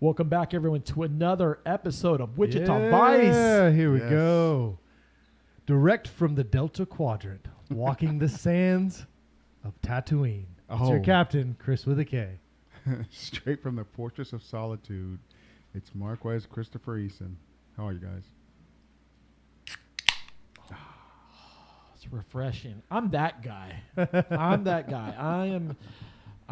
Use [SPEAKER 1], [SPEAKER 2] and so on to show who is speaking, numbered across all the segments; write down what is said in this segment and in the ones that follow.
[SPEAKER 1] Welcome back, everyone, to another episode of Wichita Vice.
[SPEAKER 2] Yeah, here we go. Direct from the Delta Quadrant, walking the sands of Tatooine. It's your captain, Chris with a K.
[SPEAKER 3] Straight from the Fortress of Solitude, it's Marquez Christopher Eason. How are you guys?
[SPEAKER 1] It's refreshing. I'm that guy.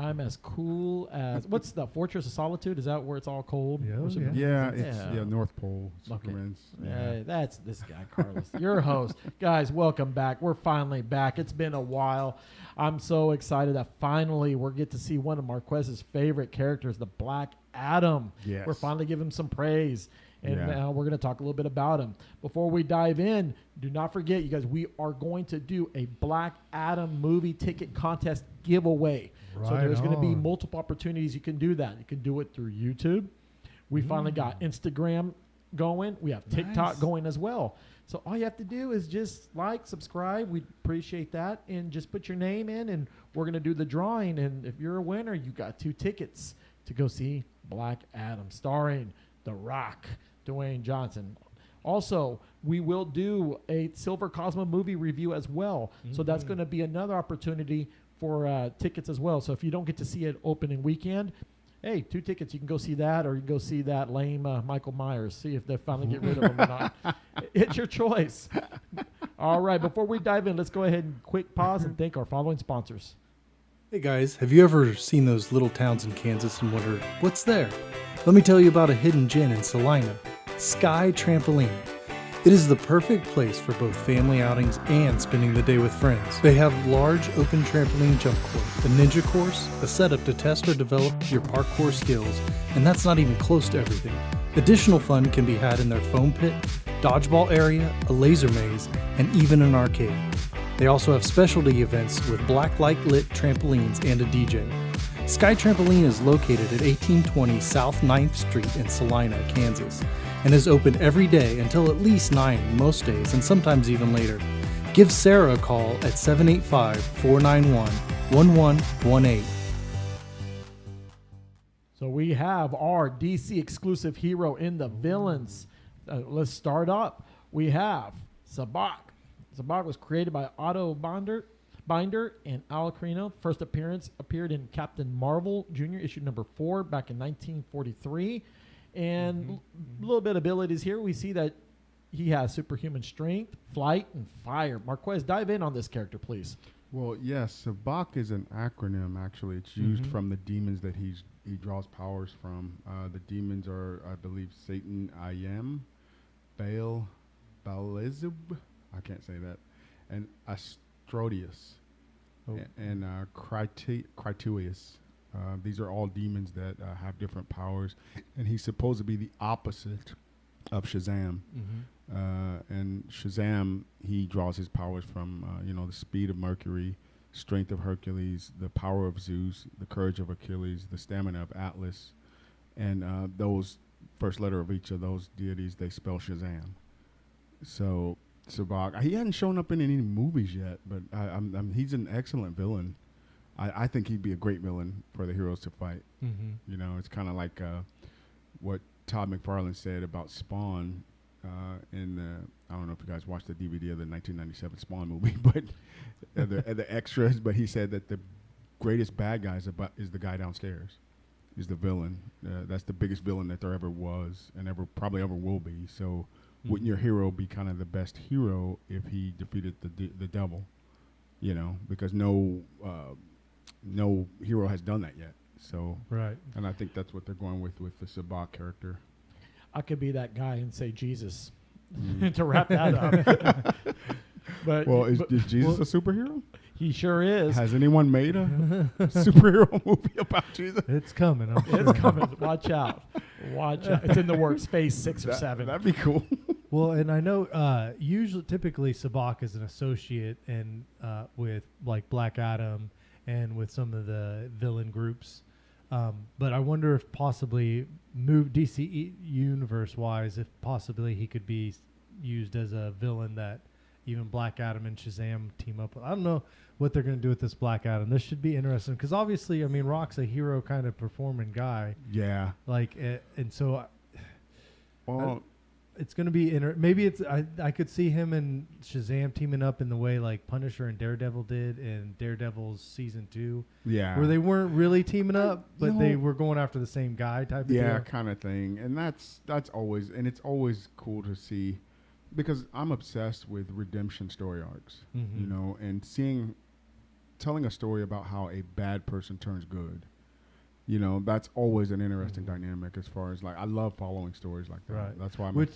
[SPEAKER 1] I'm as cool as what's the Fortress of Solitude? Is that where it's all cold?
[SPEAKER 3] Yeah, it's North Pole. Superman's.
[SPEAKER 1] Yeah, that's this guy, Carlos, your host. Guys, welcome back. We're finally back. It's been a while. I'm so excited that finally we're get to see one of Marquez's favorite characters, the Black Adam.
[SPEAKER 3] Yes.
[SPEAKER 1] We're finally giving him some praise. And now we're going to talk a little bit about him. Before we dive in, do not forget, you guys, we are going to do a Black Adam movie ticket contest giveaway. So there's going to be multiple opportunities you can do that. You can do it through YouTube. We finally got Instagram going. We have TikTok going as well. So all you have to do is just like, subscribe. We appreciate that. And just put your name in, and we're going to do the drawing. And if you're a winner, you got 2 tickets to go see Black Adam starring The Rock, Dwayne Johnson. Also, we will do a Silver Cosmo movie review as well. So that's going to be another opportunity for tickets as well. So if you don't get to see it opening weekend, hey, 2 tickets. You can go see that, or you can go see that lame Michael Myers. See if they finally get rid of him or not. It's your choice. All right, before we dive in, let's go ahead and quick pause and thank our following sponsors.
[SPEAKER 4] Hey guys, have you ever seen those little towns in Kansas and wondered, what's there? Let me tell you about a hidden gem in Salina, Sky Trampoline. It is the perfect place for both family outings and spending the day with friends. They have large open trampoline jump court, a ninja course, a setup to test or develop your parkour skills, and that's not even close to everything. Additional fun can be had in their foam pit, dodgeball area, a laser maze, and even an arcade. They also have specialty events with black light lit trampolines and a DJ. Sky Trampoline is located at 1820 South 9th Street in Salina, Kansas, and is open every day until at least 9 most days and sometimes even later. Give Sarah a call at 785-491-1118.
[SPEAKER 1] So we have our DC exclusive hero in the villains. Let's start up. We have Sabak. Sabak was created by Otto Binder and Al Carino. First appeared in Captain Marvel Jr. issue number 4 back in 1943. And a little bit of abilities here. We see that he has superhuman strength, flight, and fire. Marquez, dive in on this character, please.
[SPEAKER 3] Well, yes, Sabak is an acronym, actually. It's used from the demons that he draws powers from. The demons are, I believe, Satan, Ayem, Baal, Baalezub, I can't say that, and Astrodius, and Criteus. These are all demons that have different powers, and he's supposed to be the opposite of Shazam. And Shazam, he draws his powers from, the speed of Mercury, strength of Hercules, the power of Zeus, the courage of Achilles, the stamina of Atlas, and those first letter of each of those deities, they spell Shazam. So Sabak, he hadn't shown up in any movies yet, but he's an excellent villain. I think he'd be a great villain for the heroes to fight. It's kind of like what Todd McFarlane said about Spawn in the, I don't know if you guys watched the DVD of the 1997 Spawn movie, but the extras. But he said that the greatest bad guy is the guy downstairs, is the villain. That's the biggest villain that there ever was and probably ever will be. So wouldn't your hero be kind of the best hero if he defeated the devil? Because no hero has done that yet. So and I think that's what they're going with the Sabak character.
[SPEAKER 1] I could be that guy and say Jesus to wrap that up.
[SPEAKER 3] Is Jesus a superhero?
[SPEAKER 1] He sure is.
[SPEAKER 3] Has anyone made a superhero movie about Jesus?
[SPEAKER 2] It's coming.
[SPEAKER 1] It's coming. Watch out. It's in the works. Phase 6 or 7.
[SPEAKER 3] That'd be cool.
[SPEAKER 2] Well, and I know typically Sabak is an associate and with like Black Adam and with some of the villain groups. But I wonder if possibly DC universe wise, if possibly he could be used as a villain that even Black Adam and Shazam team up. I don't know what they're going to do with this Black Adam. This should be interesting because obviously, I mean, Rock's a hero kind of performing guy.
[SPEAKER 3] Yeah.
[SPEAKER 2] Like, and so,
[SPEAKER 3] Well,
[SPEAKER 2] it's going to be maybe it's I could see him and Shazam teaming up in the way like Punisher and Daredevil did in Daredevil's season 2.
[SPEAKER 3] yeah.
[SPEAKER 2] Where they weren't really teaming up, but they were going after the same guy type of
[SPEAKER 3] Yeah,
[SPEAKER 2] deal.
[SPEAKER 3] kind of thing. And that's always, and it's always cool to see, because I'm obsessed with redemption story arcs,
[SPEAKER 2] Mhm.
[SPEAKER 3] you know, and telling a story about how a bad person turns good. You know, that's always an interesting dynamic as far as like, I love following stories like that.
[SPEAKER 2] Right.
[SPEAKER 3] That's why I'm
[SPEAKER 2] Which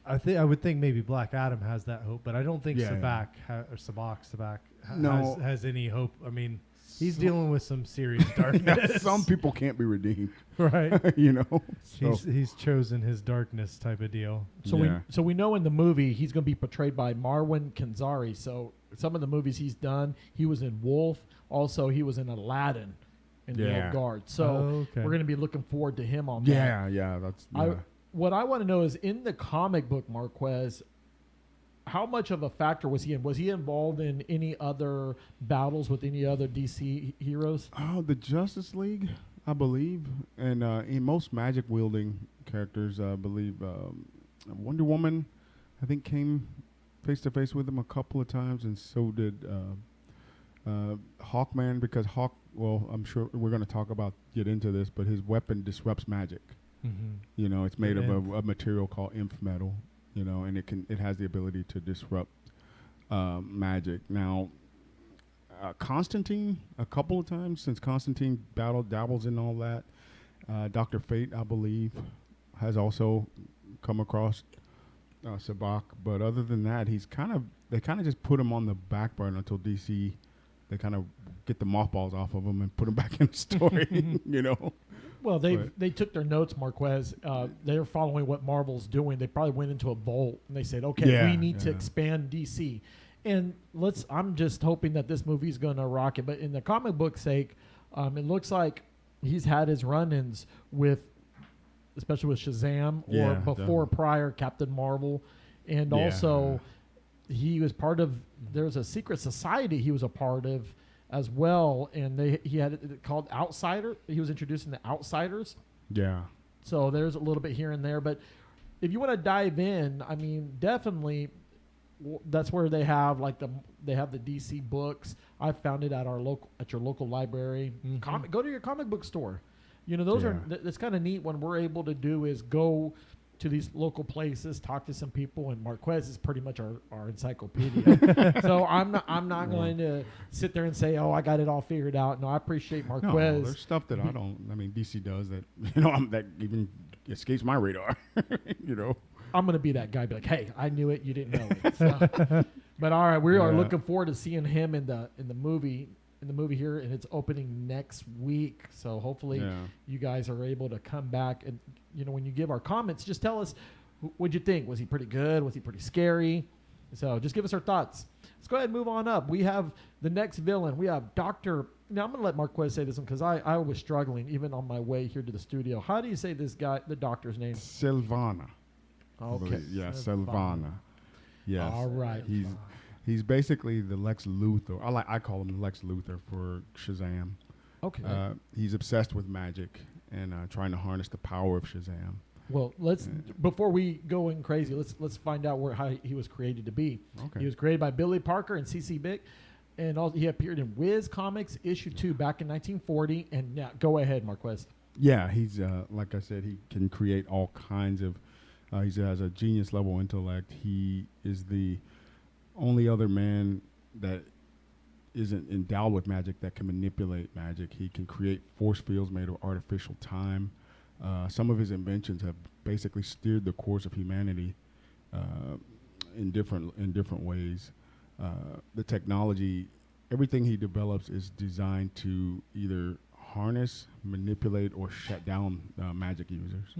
[SPEAKER 2] I would think maybe Black Adam has that hope, but I don't think
[SPEAKER 3] Yeah,
[SPEAKER 2] Sabak or Sabak
[SPEAKER 3] No.
[SPEAKER 2] has any hope. I mean, he's dealing with some serious darkness.
[SPEAKER 3] some people can't be redeemed,
[SPEAKER 2] right?
[SPEAKER 3] you know. So,
[SPEAKER 2] He's chosen his darkness type of deal.
[SPEAKER 1] So
[SPEAKER 3] Yeah.
[SPEAKER 1] we know in the movie he's going to be portrayed by Marwan Kenzari. So some of the movies he's done, he was in Wolf. Also, he was in Aladdin in the
[SPEAKER 3] Yeah.
[SPEAKER 1] Old Guard. So
[SPEAKER 2] Okay.
[SPEAKER 1] we're going to be looking forward to him on that.
[SPEAKER 3] yeah, that's
[SPEAKER 1] What I want to know is, in the comic book, Marquez, how much of a factor was he in? Was he involved in any other battles with any other DC heroes?
[SPEAKER 3] Oh, the Justice League, I believe, and in most magic wielding characters, I believe Wonder Woman, I think, came face to face with him a couple of times, and so did Hawkman, because well, I'm sure we're going to get into this, but his weapon disrupts magic.
[SPEAKER 2] Mm-hmm.
[SPEAKER 3] You know, it's made of
[SPEAKER 2] Inf.
[SPEAKER 3] a material called inf metal. You know, and it has the ability to disrupt magic. Now, Constantine, a couple of times since Constantine dabbles in all that. Dr. Fate, I believe, has also come across Sabak. But other than that, they kind of just put him on the back burner until DC. They kind of get the mothballs off of him and put him back in the story. You know.
[SPEAKER 1] Well, they took their notes, Marquez. They're following what Marvel's doing. They probably went into a vault and they said, "Okay, we need to expand DC." And I'm just hoping that this movie's going to rock it. But in the comic book sake, it looks like he's had his run-ins especially with Shazam prior Captain Marvel, and also he was part of. There's a secret society he was a part of as well, and he had it called Outsider. He was introducing the Outsiders.
[SPEAKER 3] Yeah.
[SPEAKER 1] So there's a little bit here and there, but if you want to dive in, I mean, definitely that's where they have the DC books. I found it at your local library.
[SPEAKER 2] Mm-hmm.
[SPEAKER 1] Go to your comic book store. You know, those that's kind of neat when we're able to do is go to these local places, talk to some people, and Marquez is pretty much our encyclopedia. So I'm not going to sit there and say, "Oh, I got it all figured out." No, I appreciate Marquez.
[SPEAKER 3] No, there's stuff that I don't. I mean, DC does that. You know, that even escapes my radar. You know,
[SPEAKER 1] I'm going to be that guy. Be like, "Hey, I knew it. You didn't know it." So, but all right, we are looking forward to seeing him in the movie. In the movie here, and it's opening next week. So hopefully you guys are able to come back, and you know, when you give our comments, just tell us what'd you think. Was he pretty good? Was he pretty scary? So just give us our thoughts. Let's go ahead and move on up. We have the next villain. We have Dr. Now I'm going to let Marquez say this one because I was struggling even on my way here to the studio. How do you say this guy, the doctor's name?
[SPEAKER 3] Sylvana.
[SPEAKER 1] Okay.
[SPEAKER 3] Yeah, Sylvana. Yes.
[SPEAKER 1] All right.
[SPEAKER 3] He's basically the Lex Luthor. I call him the Lex Luthor for Shazam.
[SPEAKER 1] Okay.
[SPEAKER 3] He's obsessed with magic and trying to harness the power of Shazam.
[SPEAKER 1] Well, before we go in crazy, let's find out how he was created to be.
[SPEAKER 3] Okay.
[SPEAKER 1] He was created by Billy Parker and CC Bick, and he appeared in Wiz Comics issue 2 back in 1940. And now, go ahead, Marquez.
[SPEAKER 3] Yeah, he's like I said, he can create all kinds of. He has a genius level intellect. He is the only other man that isn't endowed with magic that can manipulate magic. He can create force fields made of artificial time. Some of his inventions have basically steered the course of humanity in different ways. The technology, everything he develops is designed to either harness, manipulate, or shut down magic users.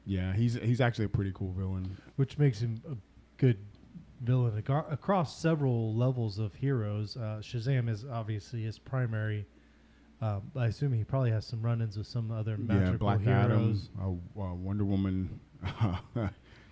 [SPEAKER 3] Yeah, he's actually a pretty cool villain.
[SPEAKER 2] Which makes him a good villain across several levels of heroes. Shazam is obviously his primary. I assume he probably has some run-ins with some other magical
[SPEAKER 3] Black
[SPEAKER 2] heroes.
[SPEAKER 3] Adam, Wonder Woman.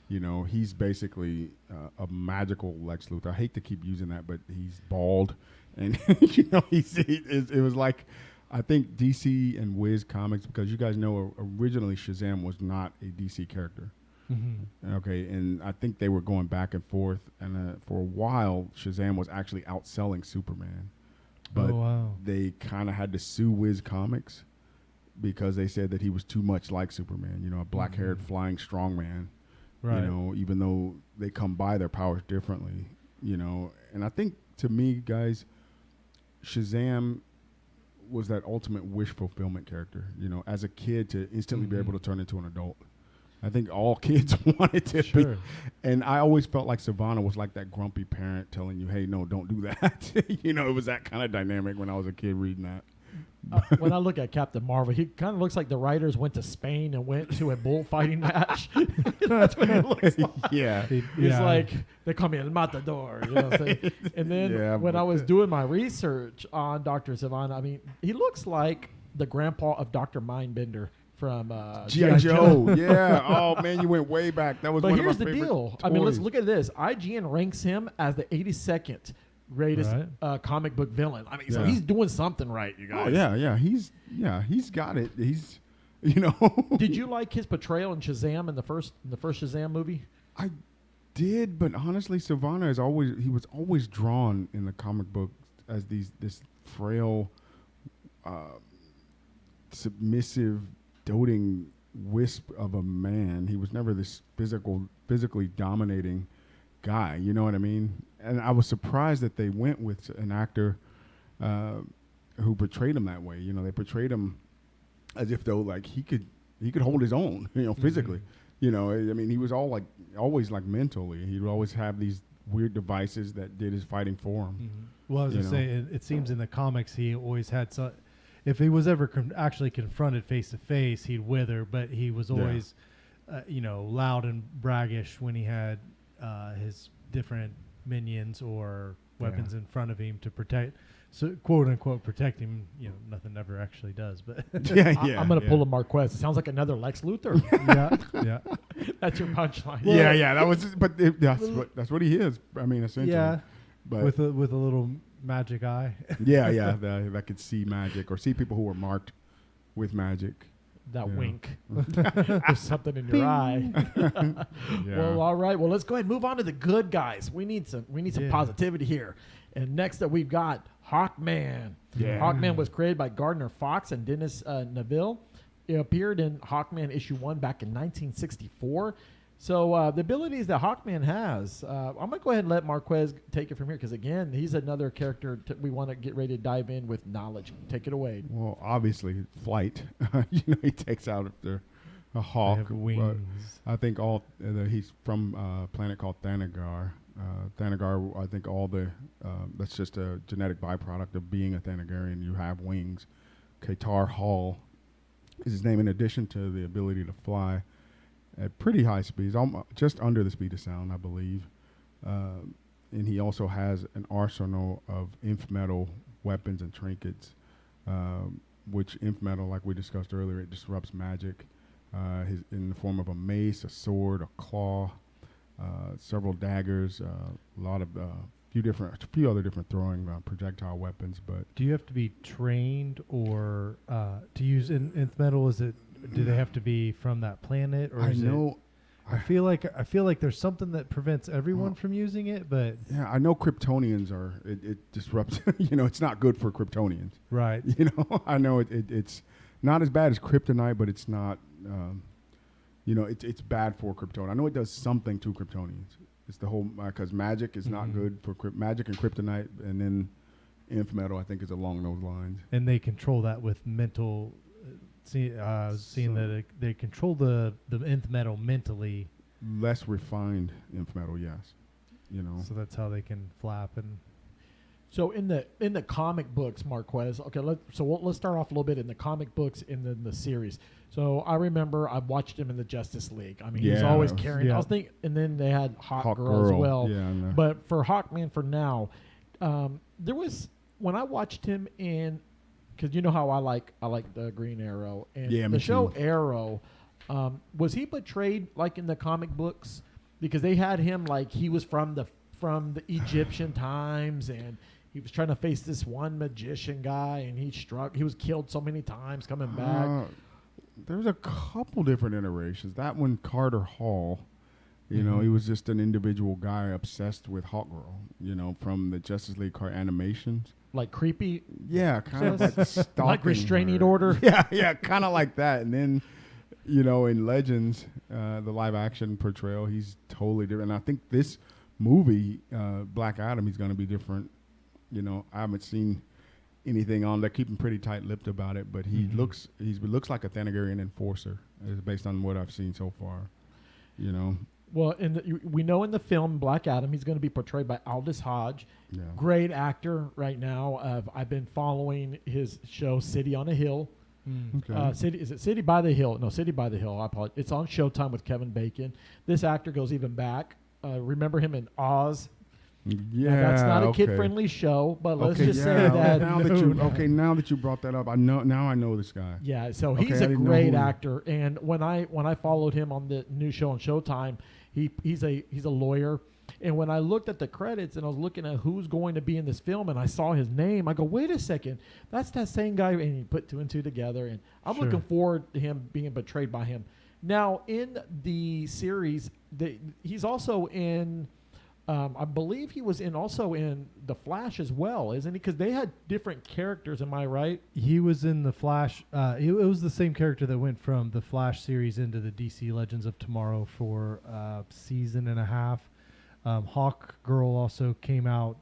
[SPEAKER 3] You know, he's basically a magical Lex Luthor. I hate to keep using that, but he's bald, and you know, it was like, I think DC and Wiz Comics, because you guys know originally Shazam was not a DC character.
[SPEAKER 2] Mm-hmm.
[SPEAKER 3] Okay, and I think they were going back and forth, and for a while Shazam was actually outselling Superman, but they kind of had to sue Wiz Comics because they said that he was too much like Superman. You know, a black-haired flying strongman. Right. You know, even though they come by their powers differently, you know. And I think, to me, guys, Shazam was that ultimate wish fulfillment character, you know, as a kid to instantly be able to turn into an adult. I think all kids wanted to be. And I always felt like Savannah was like that grumpy parent telling you, hey, no, don't do that. You know, it was that kind of dynamic when I was a kid reading that.
[SPEAKER 1] When I look at Captain Marvel, he kind of looks like the writers went to Spain and went to a bullfighting match. That's what he looks like.
[SPEAKER 3] Yeah.
[SPEAKER 1] He's like, they call me El Matador. You know what I'm saying? And then when I was doing my research on Dr. Savannah, I mean, he looks like the grandpa of Dr. Mindbender from
[SPEAKER 3] G.I. Joe. Yeah. Oh, man, you went way back. That was one of my favorite
[SPEAKER 1] But here's the deal.
[SPEAKER 3] toys.
[SPEAKER 1] I mean, let's look at this. IGN ranks him as the 82nd greatest comic book villain. I mean, so he's doing something right, you guys.
[SPEAKER 3] Oh, yeah. He's got it. He's, you know.
[SPEAKER 1] Did you like his portrayal in Shazam in the first Shazam movie?
[SPEAKER 3] I did, but honestly, Savannah was always drawn in the comic book as this frail, submissive, doting wisp of a man. He was never this physically dominating guy. You know what I mean? And I was surprised that they went with an actor who portrayed him that way. You know, they portrayed him as if though like he could hold his own. You know, physically. You know, I mean, he was always mentally. He would always have these weird devices that did his fighting for him.
[SPEAKER 2] Well, I was gonna say, it seems in the comics he always had some. If he was ever actually confronted face to face, he'd wither. But he was always, you know, loud and braggish when he had his different minions or weapons in front of him to protect, so quote unquote protect him. You know, nothing ever actually does. But
[SPEAKER 1] I'm gonna pull a Marquez. It sounds like another Lex Luthor.
[SPEAKER 2] yeah.
[SPEAKER 1] That's your punchline.
[SPEAKER 3] Well, yeah. That was, but that's what he is. I mean, essentially. Yeah. But
[SPEAKER 2] with a little magic eye.
[SPEAKER 3] that could see magic or see people who were marked with magic.
[SPEAKER 1] That wink. There's something in your eye. Well, all right. Well, let's go ahead and move on to the good guys. We need some positivity here. And next up, we've got Hawkman. Yeah. Hawkman was created by Gardner Fox and Dennis Neville. It appeared in Hawkman issue 1 back in 1964. So the abilities that Hawkman has, I'm going to go ahead and let Marquez take it from here because, again, he's another character we want to get ready to dive in with knowledge. Take it away.
[SPEAKER 3] Well, obviously, flight. You know, he takes out a hawk.
[SPEAKER 2] They have wings.
[SPEAKER 3] I think he's from a planet called Thanagar. Thanagar, I think that's just a genetic byproduct of being a Thanagarian. You have wings. Qatar Hall is his name, in addition to the ability to fly at pretty high speeds, just under the speed of sound, I believe. And he also has an arsenal of inf metal weapons and trinkets, which inf metal, like we discussed earlier, it disrupts magic in the form of a mace, a sword, a claw, several daggers, a few other different throwing projectile weapons. But
[SPEAKER 2] do you have to be trained or to use inf metal? Do they have to be from that planet, or I feel like there's something that prevents everyone from using it, but
[SPEAKER 3] I know Kryptonians it disrupts. You know, it's not good for Kryptonians,
[SPEAKER 2] right?
[SPEAKER 3] You know, I know it's not as bad as kryptonite, but it's not. You know, it's bad for Krypton. I know it does something to Kryptonians. It's the whole because magic is not good for magic and kryptonite, and then inf metal I think is along those lines.
[SPEAKER 2] And they control that with mental. Seeing that they control the nth metal mentally.
[SPEAKER 3] Less refined inf metal, yes. You know.
[SPEAKER 2] So that's how they can flap and.
[SPEAKER 1] So in the comic books, Marquez. Okay, let's start off a little bit in the comic books in the series. So I remember I watched him in the Justice League. I mean, he was always carrying. I was thinking, and then they had Hawk Girl as well. Yeah, but for Hawkman, for now, there was when I watched him in. Because you know how I like the Green Arrow and the show Arrow, was he portrayed like in the comic books because they had him like he was from the Egyptian times, and he was trying to face this one magician guy, and he was killed so many times coming back.
[SPEAKER 3] There's a couple different iterations. That one, Carter Hall, you know, he was just an individual guy obsessed with Hawkgirl, you know, from the Justice League animations.
[SPEAKER 1] Like creepy?
[SPEAKER 3] Yeah, kind of like stalking
[SPEAKER 1] like restraining
[SPEAKER 3] her.
[SPEAKER 1] order?
[SPEAKER 3] Yeah, kind of like that. And then, you know, in Legends, the live action portrayal, he's totally different. And I think this movie, Black Adam, he's going to be different. You know, I haven't seen anything on. They're keeping pretty tight-lipped about it, but he looks like a Thanagarian enforcer, based on what I've seen so far. You know.
[SPEAKER 1] Well, we know in the film Black Adam, he's going to be portrayed by Aldous Hodge.
[SPEAKER 3] Yeah.
[SPEAKER 1] Great actor right now. I've been following his show City on a Hill.
[SPEAKER 3] Okay.
[SPEAKER 1] Is it City by the Hill? No, City by the Hill. I apologize. It's on Showtime with Kevin Bacon. This actor goes even back. Remember him in Oz?
[SPEAKER 3] Yeah,
[SPEAKER 1] now, that's not a
[SPEAKER 3] okay.
[SPEAKER 1] kid-friendly show, but let's
[SPEAKER 3] Okay,
[SPEAKER 1] just say
[SPEAKER 3] yeah,
[SPEAKER 1] that.
[SPEAKER 3] now that you brought that up, I know this guy.
[SPEAKER 1] Yeah, so
[SPEAKER 3] Okay,
[SPEAKER 1] he's
[SPEAKER 3] I
[SPEAKER 1] a
[SPEAKER 3] didn't know
[SPEAKER 1] great
[SPEAKER 3] who-
[SPEAKER 1] actor, and when I followed him on the new show on Showtime, he's a lawyer, and when I looked at the credits and I was looking at who's going to be in this film, and I saw his name, I go, wait a second, that's that same guy, and he put two and two together, and I'm looking forward to him being betrayed by him. Now in the series, he's also in. I believe he was also in The Flash as well, isn't he? Because they had different characters. Am I right?
[SPEAKER 2] He was in The Flash. It was the same character that went from the Flash series into the DC Legends of Tomorrow for season and a half. Hawk Girl also came out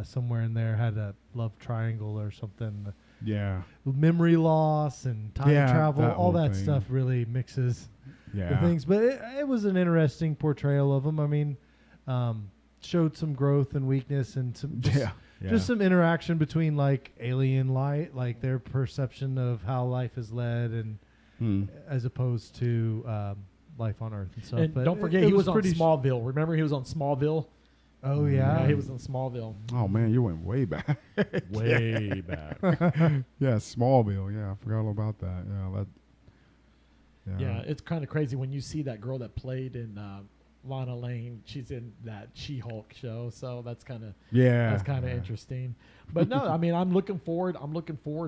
[SPEAKER 2] somewhere in there, had a love triangle or something.
[SPEAKER 3] Yeah.
[SPEAKER 2] Memory loss and time travel,
[SPEAKER 3] that
[SPEAKER 2] all
[SPEAKER 3] whole
[SPEAKER 2] that
[SPEAKER 3] thing.
[SPEAKER 2] stuff really mixes the
[SPEAKER 3] Yeah.
[SPEAKER 2] things. But it was an interesting portrayal of him. I mean, showed some growth and weakness and some just some interaction between like alien light, like their perception of how life is led, and as opposed to life on Earth and stuff.
[SPEAKER 1] And
[SPEAKER 2] but
[SPEAKER 1] don't forget, he was on Smallville. Remember, he was on Smallville.
[SPEAKER 2] Oh yeah,
[SPEAKER 1] He was in Smallville.
[SPEAKER 3] Oh man, you went way back.
[SPEAKER 1] Way back.
[SPEAKER 3] Yeah, Smallville. Yeah, I forgot all about that.
[SPEAKER 1] Yeah, it's kind of crazy when you see that girl that played in Lana Lane. She's in that She-Hulk show, so that's kind of interesting. But no, I mean, I'm looking forward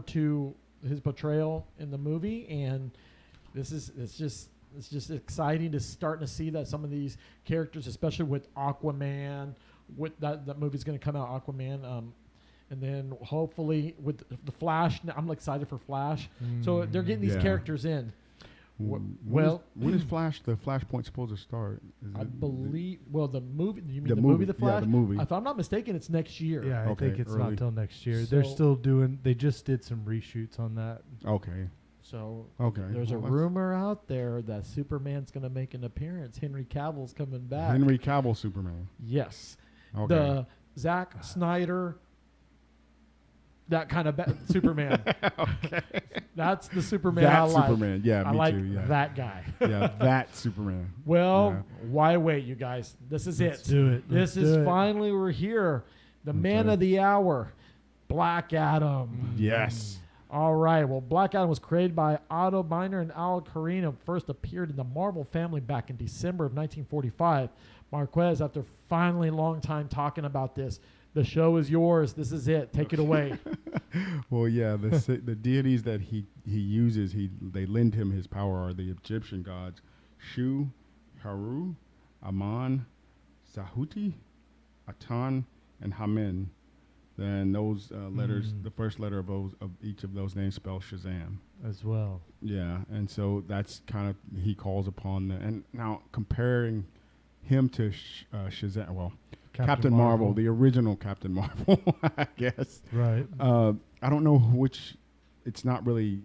[SPEAKER 1] to his portrayal in the movie, and it's just exciting to starting to see that some of these characters, especially with Aquaman, with that movie's going to come out, Aquaman, and then hopefully with the Flash. I'm excited for Flash. So they're getting these characters in.
[SPEAKER 3] When is the Flashpoint supposed to start?
[SPEAKER 1] I believe. The movie. You mean
[SPEAKER 3] the
[SPEAKER 1] the movie,
[SPEAKER 3] movie,
[SPEAKER 1] The Flash?
[SPEAKER 3] yeah, the movie.
[SPEAKER 1] If I'm not mistaken, it's next year.
[SPEAKER 2] Yeah, I
[SPEAKER 3] Okay,
[SPEAKER 2] think it's not
[SPEAKER 3] early.
[SPEAKER 2] until next year.
[SPEAKER 1] So-
[SPEAKER 2] They're still doing. They just did some reshoots on that.
[SPEAKER 3] Okay.
[SPEAKER 1] So
[SPEAKER 3] Okay.
[SPEAKER 1] there's a
[SPEAKER 3] Well,
[SPEAKER 1] rumor out there that Superman's going to make an appearance. Henry Cavill's coming back.
[SPEAKER 3] Henry Cavill Superman.
[SPEAKER 1] Yes.
[SPEAKER 3] Okay.
[SPEAKER 1] The Zack Snyder. That kind of Superman.
[SPEAKER 3] Okay.
[SPEAKER 1] That's the Superman I
[SPEAKER 3] That
[SPEAKER 1] like.
[SPEAKER 3] Superman. Yeah,
[SPEAKER 1] I
[SPEAKER 3] me
[SPEAKER 1] like
[SPEAKER 3] too. Yeah.
[SPEAKER 1] that guy.
[SPEAKER 3] Yeah, that Superman.
[SPEAKER 1] Well, why wait, you guys? This is
[SPEAKER 2] Let's
[SPEAKER 1] it.
[SPEAKER 2] do it.
[SPEAKER 1] This
[SPEAKER 2] Let's
[SPEAKER 1] is
[SPEAKER 2] do it.
[SPEAKER 1] finally we're here. The man
[SPEAKER 3] Okay.
[SPEAKER 1] of the hour, Black Adam.
[SPEAKER 3] Yes.
[SPEAKER 1] All right. Well, Black Adam was created by Otto Biner and Al Carino. First appeared in the Marvel family back in December of 1945. Marquez, after finally a long time talking about this, the show is yours. This is it. Take it away.
[SPEAKER 3] Well, yeah, the deities that he uses, they lend him his power are the Egyptian gods, Shu, Haru, Aman, Sahuti, Atan, and Hamen. Then those letters, the first letter of each of those names spells Shazam.
[SPEAKER 2] as well.
[SPEAKER 3] Yeah, and so that's kind of he calls upon and now comparing him to Shazam. Well, Captain Marvel, the original Captain Marvel, I guess.
[SPEAKER 2] Right.
[SPEAKER 3] I don't know which. It's not really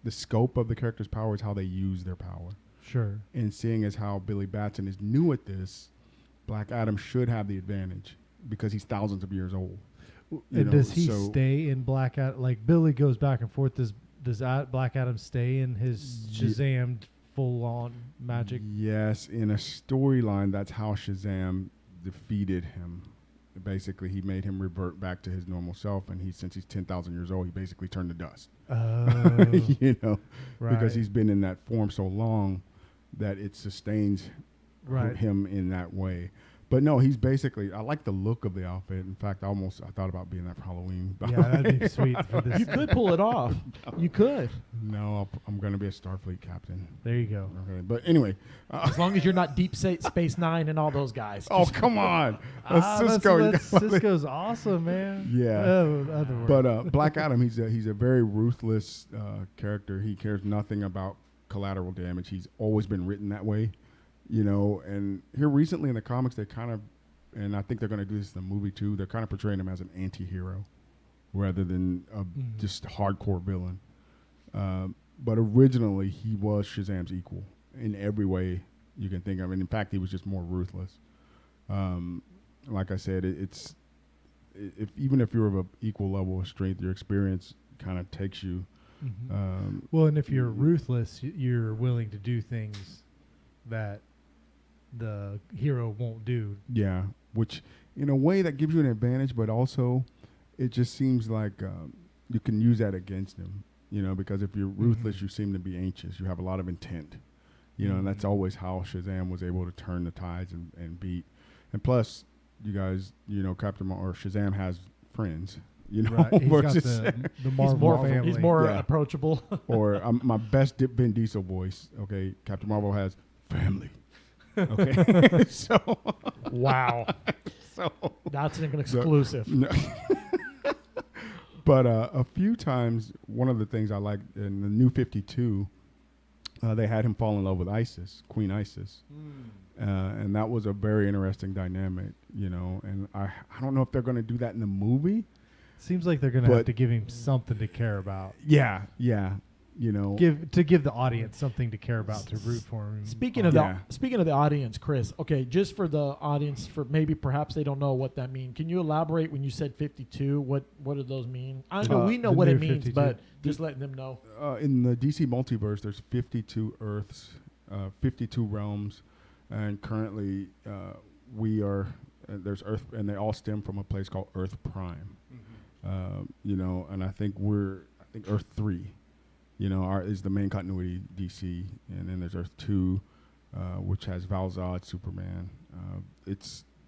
[SPEAKER 3] the scope of the character's power; it's how they use their power.
[SPEAKER 2] Sure.
[SPEAKER 3] And seeing as how Billy Batson is new at this, Black Adam should have the advantage because he's thousands of years old.
[SPEAKER 2] And does he stay in Black Adam? Like Billy goes back and forth. Does Black Adam stay in his Shazam full-on magic?
[SPEAKER 3] Yes, in a storyline, that's how Shazam defeated him. Basically, he made him revert back to his normal self, and since he's 10,000 years old, he basically turned to dust.
[SPEAKER 2] Oh,
[SPEAKER 3] You know,
[SPEAKER 2] right.
[SPEAKER 3] because he's been in that form so long that it sustains him in that way. But no, he's basically. I like the look of the outfit. In fact, I thought about being that for Halloween.
[SPEAKER 2] Yeah, that'd be sweet for this.
[SPEAKER 1] You could pull it off. You could.
[SPEAKER 3] No, I'm going to be a Starfleet captain.
[SPEAKER 2] There you go.
[SPEAKER 3] Okay. But anyway,
[SPEAKER 1] As long as you're not Deep Space Nine and all those guys.
[SPEAKER 3] oh come on, Cisco.
[SPEAKER 2] Cisco's awesome, man.
[SPEAKER 3] Yeah.
[SPEAKER 2] Other word.
[SPEAKER 3] But Black Adam, he's a very ruthless character. He cares nothing about collateral damage. He's always been written that way. You know, and here recently in the comics, they kind of, and I think they're going to do this in the movie too, they're kind of portraying him as an anti-hero rather than just hardcore villain. But originally, he was Shazam's equal in every way you can think of. And in fact, he was just more ruthless. Like I said, even if you're of an equal level of strength, your experience kind of takes you.
[SPEAKER 2] Well, and if you're ruthless, you're willing to do things that the hero won't do.
[SPEAKER 3] Yeah, which in a way that gives you an advantage, but also it just seems like you can use that against him, you know, because if you're ruthless, you seem to be anxious. You have a lot of intent, you know, and that's always how Shazam was able to turn the tides and beat. And plus, you guys, you know, Shazam has friends. You know,
[SPEAKER 2] right. He's got the Marvel family.
[SPEAKER 1] He's more approachable.
[SPEAKER 3] Or my best Vin Diesel voice. Okay, Captain Marvel has family. Okay, so
[SPEAKER 1] wow,
[SPEAKER 3] so
[SPEAKER 1] that's an exclusive.
[SPEAKER 3] No. But a few times, one of the things I like in the New 52, they had him fall in love with Queen Isis, and that was a very interesting dynamic. You know, and I don't know if they're going to do that in the movie.
[SPEAKER 2] Seems like they're going to have to give him something to care about.
[SPEAKER 3] Yeah. You know,
[SPEAKER 2] give the audience something to care about, to root for him.
[SPEAKER 1] Speaking of the audience, Chris. Okay, just for the audience, for maybe perhaps they don't know what that means. Can you elaborate when you said 52? What do those mean? I know we know what it means, 52. But just letting them know.
[SPEAKER 3] In the DC multiverse, there's 52 Earths, 52 realms, and currently we are there's Earth, and they all stem from a place called Earth Prime. You know, and I think Earth 3. You know, is the main continuity DC, and then there's Earth 2, which has Val-Zod, Superman.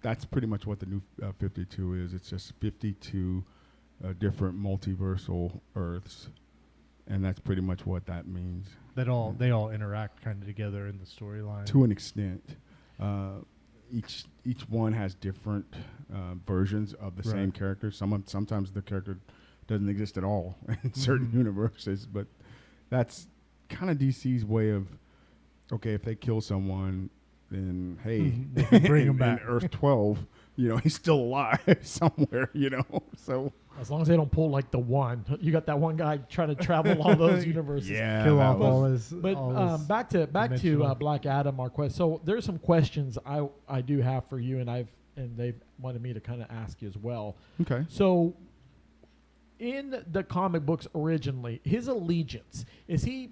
[SPEAKER 3] That's pretty much what the new 52 is. It's just 52 different multiversal Earths, and that's pretty much what that means.
[SPEAKER 2] They all interact kind of together in the storyline
[SPEAKER 3] to an extent. Each one has different versions of the same character. Sometimes the character doesn't exist at all in certain universes, but that's kind of DC's way of, okay, if they kill someone, then hey,
[SPEAKER 2] bring him back.
[SPEAKER 3] In Earth 12, you know, he's still alive somewhere, you know. So
[SPEAKER 1] as long as they don't pull like the one, you got that one guy trying to travel all those universes,
[SPEAKER 2] kill off all his.
[SPEAKER 1] But back to Black Adam, our quest. So there's some questions I do have for you, and they've wanted me to kind of ask you as well.
[SPEAKER 3] Okay.
[SPEAKER 1] So, in the comic books originally, his allegiance, is he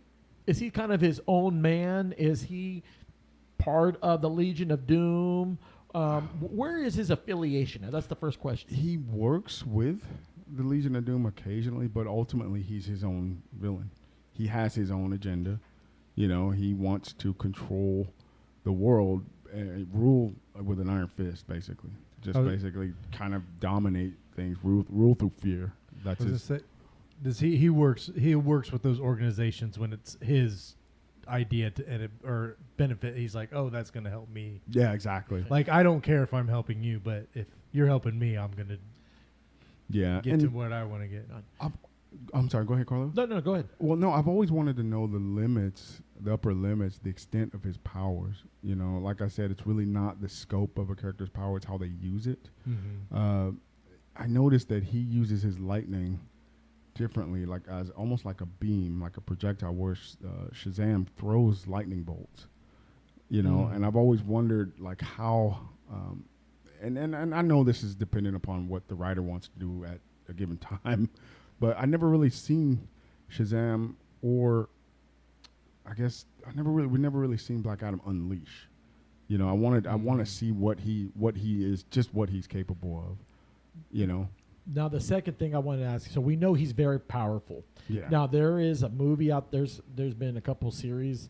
[SPEAKER 1] kind of his own man? Is he part of the Legion of Doom? Where is his affiliation? That's the first question.
[SPEAKER 3] He works with the Legion of Doom occasionally, but ultimately he's his own villain. He has his own agenda. You know, he wants to control the world, rule with an iron fist, basically. Basically kind of dominate things, rule through fear. That's his.
[SPEAKER 2] He works with those organizations when it's his idea or benefit. He's like, oh, that's going to help me.
[SPEAKER 3] Yeah, exactly.
[SPEAKER 2] Like, I don't care if I'm helping you, but if you're helping me, I'm going to get to what I want to get.
[SPEAKER 3] I'm sorry, go ahead, Carlos.
[SPEAKER 1] No, go ahead.
[SPEAKER 3] Well, no, I've always wanted to know the upper limits, the extent of his powers. You know, like I said, it's really not the scope of a character's power, it's how they use it. I noticed that he uses his lightning differently, like as almost like a beam, like a projectile, where Shazam throws lightning bolts. You know, and I've always wondered like how, and I know this is dependent upon what the writer wants to do at a given time, but I never really seen Shazam, or I guess we never really seen Black Adam unleash. You know, I want to see what he is, just what he's capable of. You know.
[SPEAKER 1] Now the second thing I wanted to ask, so we know he's very powerful.
[SPEAKER 3] Yeah.
[SPEAKER 1] Now there is a movie out there's been a couple series.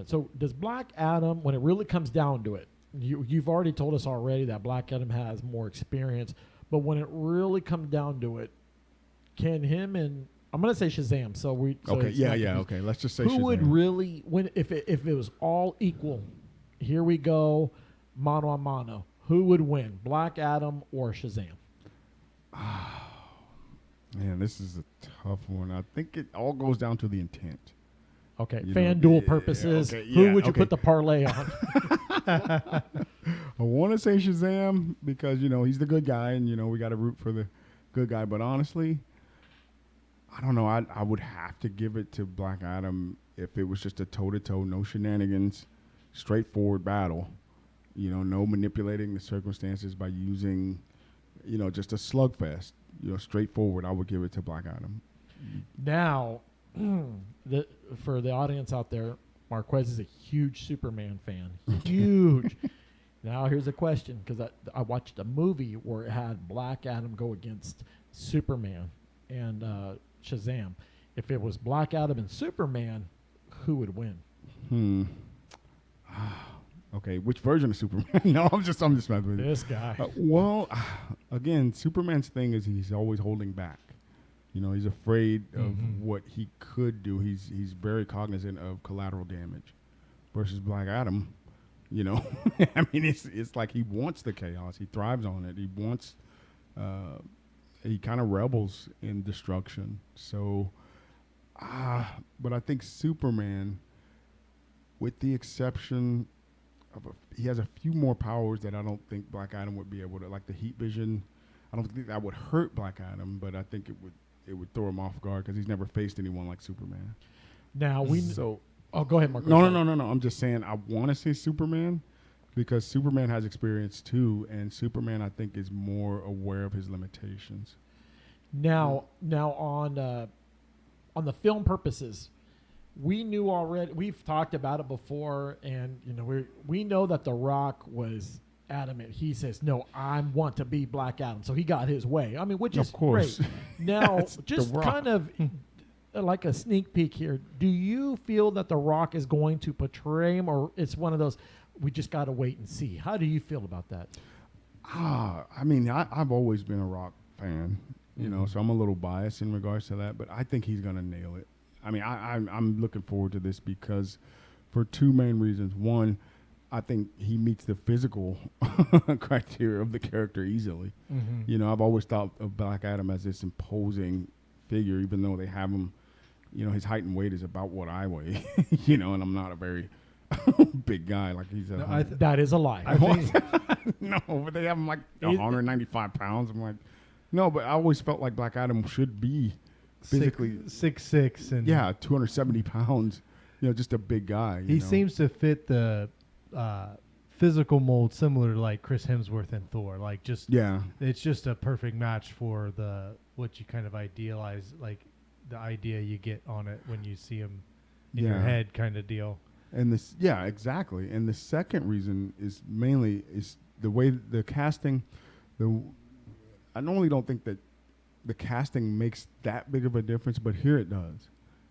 [SPEAKER 1] So does Black Adam, when it really comes down to it, you've already told us already that Black Adam has more experience, but when it really comes down to it, can him and I'm going to say Shazam.
[SPEAKER 3] Okay, let's just say
[SPEAKER 1] who
[SPEAKER 3] Shazam.
[SPEAKER 1] would really win if it was all equal? Here we go, mano a mano. Who would win, Black Adam or Shazam?
[SPEAKER 3] Man, this is a tough one. I think it all goes down to the intent.
[SPEAKER 1] Okay,
[SPEAKER 3] You
[SPEAKER 1] FanDuel
[SPEAKER 3] know,
[SPEAKER 1] purposes,
[SPEAKER 3] okay,
[SPEAKER 1] who
[SPEAKER 3] yeah,
[SPEAKER 1] would you
[SPEAKER 3] okay.
[SPEAKER 1] put the parlay on?
[SPEAKER 3] I want to say Shazam because, he's the good guy and, we got to root for the good guy. But honestly, I don't know. I would have to give it to Black Adam if it was just a toe-to-toe, no shenanigans, straightforward battle. No manipulating the circumstances by using, just a slugfest. Straightforward. I would give it to Black Adam.
[SPEAKER 1] Now, for the audience out there, Marquez is a huge Superman fan. Huge. Now, here's a question, because I watched a movie where it had Black Adam go against Superman and Shazam. If it was Black Adam and Superman, who would win?
[SPEAKER 3] Okay, which version of Superman? No, I'm just messing with you.
[SPEAKER 1] This guy.
[SPEAKER 3] Again, Superman's thing is he's always holding back. He's afraid of what he could do. He's very cognizant of collateral damage. Versus Black Adam, I mean, it's like he wants the chaos. He thrives on it. He wants, he kind of rebels in destruction. So, but I think Superman, with the exception of he has a few more powers that I don't think Black Adam would be able to, like the heat vision. I don't think that would hurt Black Adam, but I think it would throw him off guard because he's never faced anyone like Superman.
[SPEAKER 1] Now go ahead, Mark.
[SPEAKER 3] No. I'm just saying I want to say Superman because Superman has experience too, and Superman I think is more aware of his limitations.
[SPEAKER 1] Now on the film purposes, we knew already. We've talked about it before, and we know that The Rock was adamant. He says, "No, I want to be Black Adam." So he got his way. I mean, which is
[SPEAKER 3] course.
[SPEAKER 1] great. Now,
[SPEAKER 3] It's
[SPEAKER 1] just
[SPEAKER 3] The Rock.
[SPEAKER 1] kind of like a sneak peek here. Do you feel that The Rock is going to portray him, or it's one of those we just got to wait and see? How do you feel about that?
[SPEAKER 3] I mean, I've always been a Rock fan, so I'm a little biased in regards to that, but I think he's gonna nail it. I mean, I'm looking forward to this because for two main reasons. One, I think he meets the physical criteria of the character easily. I've always thought of Black Adam as this imposing figure, even though they have him, his height and weight is about what I weigh, and I'm not a very big guy. Like he's
[SPEAKER 1] that is a lie.
[SPEAKER 3] no, but they have him like 195 pounds. I'm like, no, but I always felt like Black Adam should be physically
[SPEAKER 2] 6'6" and
[SPEAKER 3] 270 pounds. Just a big guy.
[SPEAKER 2] He seems to fit the physical mold similar to like Chris Hemsworth and Thor. Like it's just a perfect match for what you kind of idealize, like the idea you get on it when you see him in your head kind of deal.
[SPEAKER 3] And exactly. And the second reason is mainly the way the casting. I normally don't think that the casting makes that big of a difference, but here it does.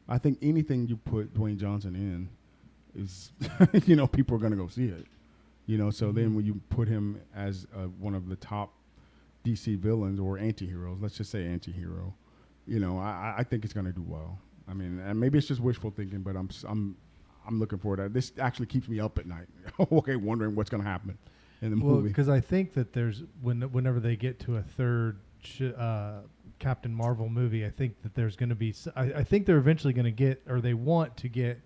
[SPEAKER 3] I think anything you put Dwayne Johnson in is, people are going to go see it. So then when you put him as one of the top DC villains or anti-heroes, let's just say anti-hero, I think it's going to do well. I mean, and maybe it's just wishful thinking, but I'm looking forward to it. This actually keeps me up at night. Okay, wondering what's going to happen in the movie.
[SPEAKER 2] Because I think that there's whenever they get to a third Captain Marvel movie, I think that there's going to be. I think they're eventually going to get, or they want to get,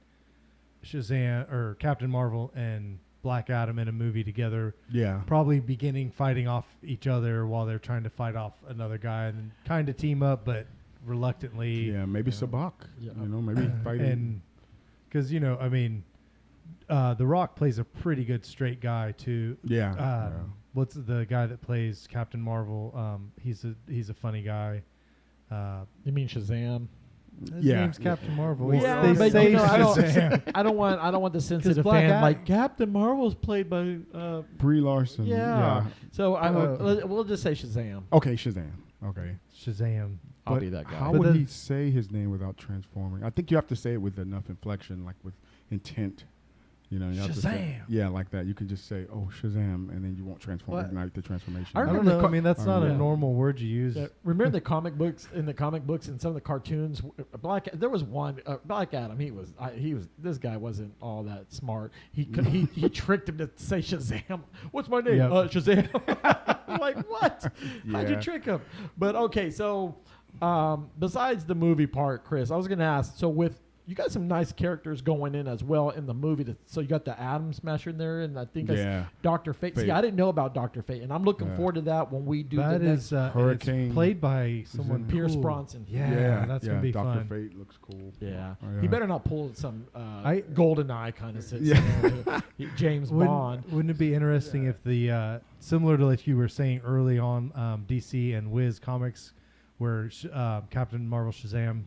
[SPEAKER 2] Shazam or Captain Marvel and Black Adam in a movie together. Yeah, probably beginning fighting off each other while they're trying to fight off another guy, and then kind of team up, but reluctantly.
[SPEAKER 3] Yeah, maybe Sabak. Maybe fighting.
[SPEAKER 2] And because I mean, The Rock plays a pretty good straight guy too.
[SPEAKER 3] Yeah.
[SPEAKER 2] What's the guy that plays Captain Marvel? He's a funny guy.
[SPEAKER 1] You mean Shazam?
[SPEAKER 2] His name's Captain Marvel.
[SPEAKER 1] Yeah, but I don't want the sensitive fan like Captain Marvel's played by
[SPEAKER 3] Brie Larson.
[SPEAKER 1] Yeah. So we'll just say Shazam.
[SPEAKER 3] Okay, Shazam. Okay.
[SPEAKER 2] Shazam.
[SPEAKER 1] I'll
[SPEAKER 3] But
[SPEAKER 1] be that guy.
[SPEAKER 3] How
[SPEAKER 2] But
[SPEAKER 3] would
[SPEAKER 2] then-
[SPEAKER 3] he say his name without transforming? I think you have to say it with enough inflection, like with intent. You know, you have to say,
[SPEAKER 2] Shazam!
[SPEAKER 3] like that. You can just say, "Oh, Shazam," and then you won't transform,
[SPEAKER 2] What?
[SPEAKER 3] ignite the transformation.
[SPEAKER 1] I
[SPEAKER 2] I
[SPEAKER 1] remember
[SPEAKER 2] don't
[SPEAKER 1] the
[SPEAKER 2] know.
[SPEAKER 1] co-
[SPEAKER 2] I mean, that's not
[SPEAKER 3] Yeah.
[SPEAKER 2] a normal word you use.
[SPEAKER 1] Remember the comic books? In the comic books and some of the cartoons, there was one Black Adam. This guy wasn't all that smart. He tricked him to say Shazam. What's my name?
[SPEAKER 2] Yep.
[SPEAKER 1] Shazam. Like what? How'd you
[SPEAKER 3] Yeah.
[SPEAKER 1] trick him? But okay, so besides the movie part, Chris, I was going to ask. So with you got some nice characters going in as well in the movie. So you got the Atom Smasher in there, and I think Dr. Fate. See,
[SPEAKER 3] Fate.
[SPEAKER 1] I didn't know about Dr. Fate, and I'm looking
[SPEAKER 3] Yeah.
[SPEAKER 1] forward to that when we do
[SPEAKER 2] That
[SPEAKER 1] the
[SPEAKER 2] is
[SPEAKER 1] next.
[SPEAKER 3] Hurricane
[SPEAKER 2] It's played by someone
[SPEAKER 3] in
[SPEAKER 1] Pierce
[SPEAKER 2] cool.
[SPEAKER 1] Bronson.
[SPEAKER 2] Yeah, that's gonna be
[SPEAKER 3] Dr.
[SPEAKER 2] fun.
[SPEAKER 3] Fate looks cool.
[SPEAKER 1] Yeah.
[SPEAKER 3] Oh,
[SPEAKER 1] He
[SPEAKER 3] yeah.
[SPEAKER 1] better not pull some golden eye kind of James Bond.
[SPEAKER 2] Wouldn't it be interesting if the similar to like you were saying early on, DC and Wiz Comics, where Captain Marvel Shazam,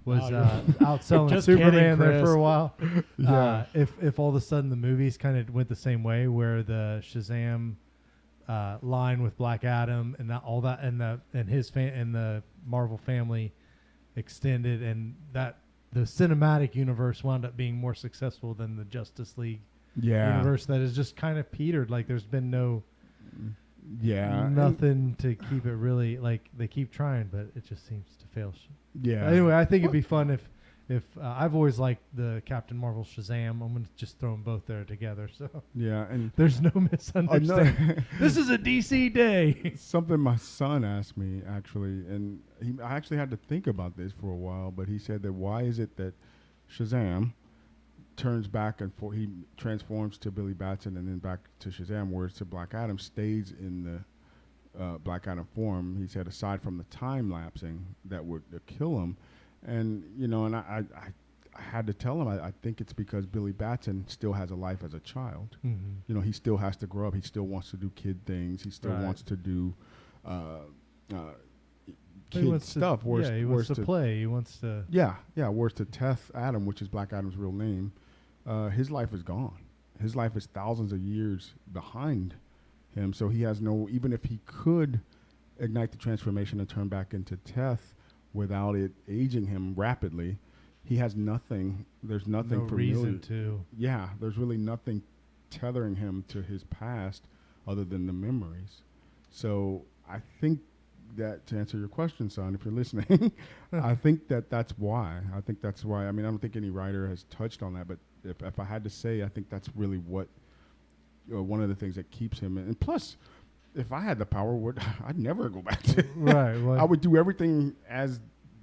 [SPEAKER 2] was outselling
[SPEAKER 1] Just
[SPEAKER 2] Superman
[SPEAKER 1] kidding,
[SPEAKER 2] there
[SPEAKER 1] Chris.
[SPEAKER 2] for a while.
[SPEAKER 3] Yeah.
[SPEAKER 2] If all of a sudden the movies kind of went the same way, where the Shazam line with Black Adam and all that, and the Marvel family extended, and that the cinematic universe wound up being more successful than the Justice League universe that is just kind of petered. Like there's been nothing to keep it really, like they keep trying, but it just seems to fail. Anyway, I think it'd be fun if I've always liked the Captain Marvel Shazam. I'm going to just throw them both there together. So
[SPEAKER 3] and
[SPEAKER 2] there's no misunderstanding. This is a DC day.
[SPEAKER 3] something my son asked me actually, and I actually had to think about this for a while, but he said that why is it that Shazam turns back and forth, he transforms to Billy Batson and then back to Shazam, whereas to Black Adam stays in the Black Adam form. He said aside from the time lapsing that would kill him, and I had to tell him I think it's because Billy Batson still has a life as a child.
[SPEAKER 2] Mm-hmm.
[SPEAKER 3] He still has to grow up. He still wants to do kid things. He still
[SPEAKER 2] Right.
[SPEAKER 3] wants to do
[SPEAKER 2] He
[SPEAKER 3] kid
[SPEAKER 2] wants
[SPEAKER 3] stuff.
[SPEAKER 2] To, he wants to play. He wants to.
[SPEAKER 3] Yeah. Whereas to Teth Adam, which is Black Adam's real name, his life is gone. His life is thousands of years behind him. So he has no, even if he could ignite the transformation and turn back into Teth without it aging him rapidly, he has nothing. There's nothing
[SPEAKER 2] No
[SPEAKER 3] familiar.
[SPEAKER 2] reason to.
[SPEAKER 3] Yeah, there's really nothing tethering him to his past other than the memories. So I think that, to answer your question, son, if you're listening, I think that's why. I mean, I don't think any writer has touched on that, but if I had to say, I think that's really what one of the things that keeps him. And plus, if I had the power, I'd never go back to.
[SPEAKER 2] Right. Well,
[SPEAKER 3] I would do everything as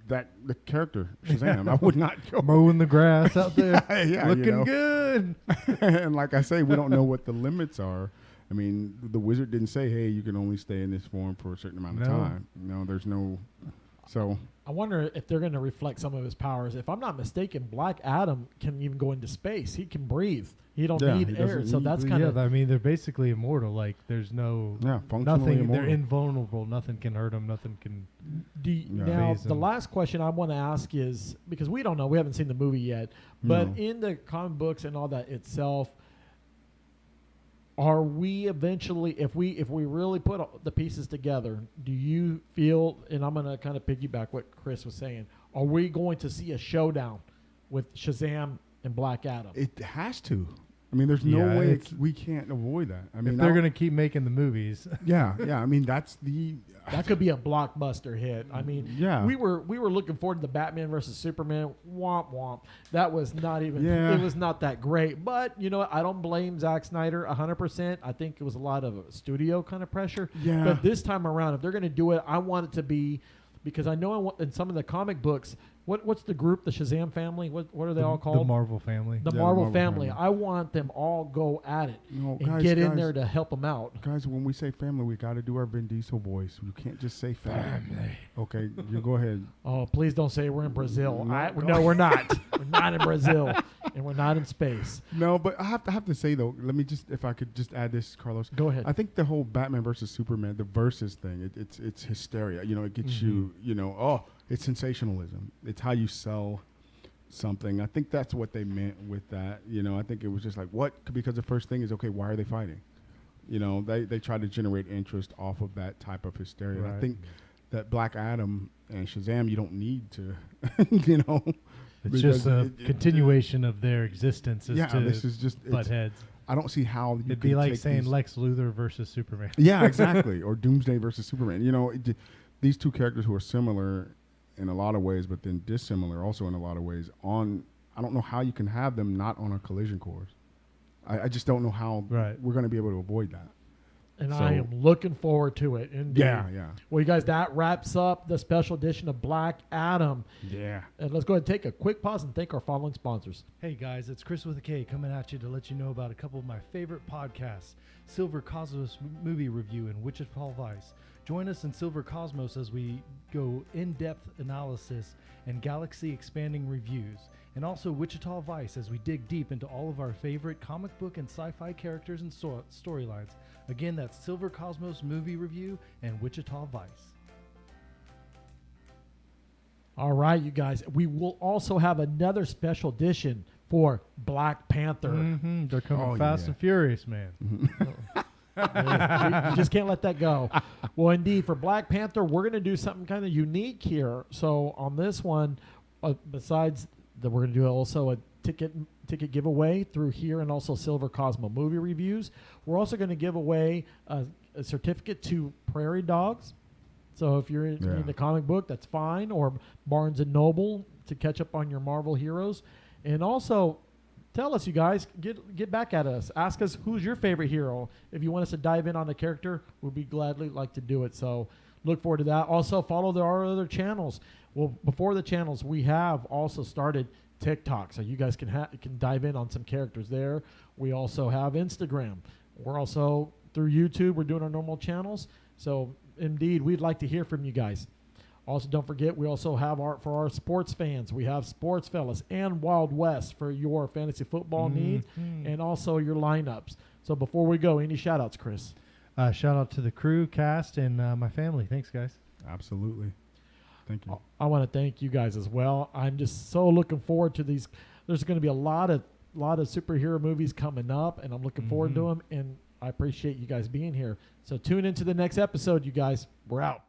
[SPEAKER 3] the character Shazam. I would not go
[SPEAKER 2] mowing the grass out there,
[SPEAKER 3] yeah,
[SPEAKER 2] looking good.
[SPEAKER 3] And like I say, we don't know what the limits are. I mean, the wizard didn't say, "Hey, you can only stay in this form for a certain amount of time." No, there's no. So
[SPEAKER 1] I wonder if they're going to reflect some of his powers. If I'm not mistaken, Black Adam can even go into space. He can breathe. He don't need
[SPEAKER 3] he
[SPEAKER 1] air.
[SPEAKER 3] doesn't
[SPEAKER 1] So
[SPEAKER 3] need-
[SPEAKER 1] that's kind of.
[SPEAKER 2] I mean, they're basically immortal. Like, there's no
[SPEAKER 3] functionally
[SPEAKER 2] nothing.
[SPEAKER 3] immortal.
[SPEAKER 2] They're invulnerable. Nothing can hurt them. Nothing can.
[SPEAKER 1] Now,
[SPEAKER 2] phase
[SPEAKER 1] the
[SPEAKER 2] them.
[SPEAKER 1] last question I want to ask is, because we don't know, we haven't seen the movie yet, but
[SPEAKER 3] No.
[SPEAKER 1] in the comic books and all that itself, are we eventually, if we really put all the pieces together, do you feel, and I'm going to kind of piggyback what Chris was saying, are we going to see a showdown with Shazam and Black Adam?
[SPEAKER 3] it has to. I mean, there's no
[SPEAKER 2] Yeah,
[SPEAKER 3] way
[SPEAKER 2] it's-
[SPEAKER 3] we can't avoid that. I mean,
[SPEAKER 2] If they're gonna keep making the movies,
[SPEAKER 3] yeah. I mean, that's the.
[SPEAKER 1] That could be a blockbuster hit. I mean,
[SPEAKER 3] Yeah.
[SPEAKER 1] we were looking forward to the Batman versus Superman. Womp womp. That was not even.
[SPEAKER 3] Yeah.
[SPEAKER 1] It was not that great. But you know what? I don't blame Zack Snyder 100%. I think it was a lot of studio kind of pressure.
[SPEAKER 3] Yeah.
[SPEAKER 1] But this time around, if they're going to do it, I want it to be, because I know in some of the comic books, what's the group, the Shazam family? What are they all called?
[SPEAKER 2] the Marvel family.
[SPEAKER 1] The
[SPEAKER 3] Yeah,
[SPEAKER 1] Marvel
[SPEAKER 3] Marvel
[SPEAKER 1] family.
[SPEAKER 3] family.
[SPEAKER 1] I want them all go at it
[SPEAKER 3] No,
[SPEAKER 1] and
[SPEAKER 3] guys,
[SPEAKER 1] get in
[SPEAKER 3] guys.
[SPEAKER 1] there to help them out.
[SPEAKER 3] Guys, when we say family, we got to do our Vin Diesel voice. You can't just say family. Okay, you go ahead.
[SPEAKER 1] Oh, please don't say we're in Brazil.
[SPEAKER 3] No,
[SPEAKER 1] No, we're not. We're not in Brazil, and we're not in space.
[SPEAKER 3] No, but I have to say though. Let me just, if I could just add this, Carlos.
[SPEAKER 1] Go ahead.
[SPEAKER 3] I think the whole Batman versus Superman, the versus thing, it's hysteria. You know, it gets you. You know, it's sensationalism. It's how you sell something. I think that's what they meant with that. You know, I think it was just like what, because the first thing is, okay, why are they fighting? You know, they try to generate interest off of that type of hysteria. And I
[SPEAKER 2] Right.
[SPEAKER 3] think that Black Adam and Shazam, you don't need to, you know.
[SPEAKER 2] It's just a continuation of their existence.
[SPEAKER 3] This is just
[SPEAKER 2] butt heads.
[SPEAKER 3] I don't see how you
[SPEAKER 2] it'd be like saying Lex Luthor versus Superman.
[SPEAKER 3] Yeah, exactly. Or Doomsday versus Superman. You know, these two characters who are similar in a lot of ways, but then dissimilar also in a lot of ways. I don't know how you can have them not on a collision course. I just don't know how we're going to be able to avoid that.
[SPEAKER 1] And I am looking forward to it. Indeed.
[SPEAKER 3] Yeah.
[SPEAKER 1] Well, you guys, that wraps up the special edition of Black Adam.
[SPEAKER 3] Yeah.
[SPEAKER 1] And let's go ahead and take a quick pause and thank our following sponsors.
[SPEAKER 2] Hey, guys, it's Chris with a K coming at you to let you know about a couple of my favorite podcasts, Silver Cosmos Movie Review and Wichita Vice. Join us in Silver Cosmos as we go in-depth analysis and galaxy-expanding reviews. And also Wichita Vice as we dig deep into all of our favorite comic book and sci-fi characters and storylines. Again, that's Silver Cosmos Movie Review and Wichita Vice.
[SPEAKER 1] All right, you guys. We will also have another special edition for Black Panther.
[SPEAKER 2] Mm-hmm. They're coming fast and furious, man.
[SPEAKER 1] You just can't let that go. Well, indeed, for Black Panther, we're going to do something kind of unique here. So on this one, besides that, we're going to do also a ticket giveaway through here and also Silver Cosmo Movie Reviews. We're also going to give away a certificate to Prairie Dogs. So if you're in the comic book, that's fine, or Barnes & Noble to catch up on your Marvel heroes. And also, tell us, you guys, get back at us. Ask us who's your favorite hero. If you want us to dive in on a character, we'd be gladly like to do it. So look forward to that. Also, follow our other channels. Well, before the channels, we have also started TikTok, so you guys can dive in on some characters there. We also have Instagram. We're also through YouTube. We're doing our normal channels. So indeed, we'd like to hear from you guys. Also, don't forget, we also have for our sports fans. We have Sports Fellas and Wild West for your fantasy football needs and also your lineups. So before we go, any shout outs, Chris?
[SPEAKER 2] Shout out to the crew, cast, and my family. Thanks, guys.
[SPEAKER 3] Absolutely. Thank you.
[SPEAKER 1] I want to thank you guys as well. I'm just so looking forward to these. There's going to be a lot of superhero movies coming up, and I'm looking forward to them. And I appreciate you guys being here. So tune into the next episode, you guys. We're out.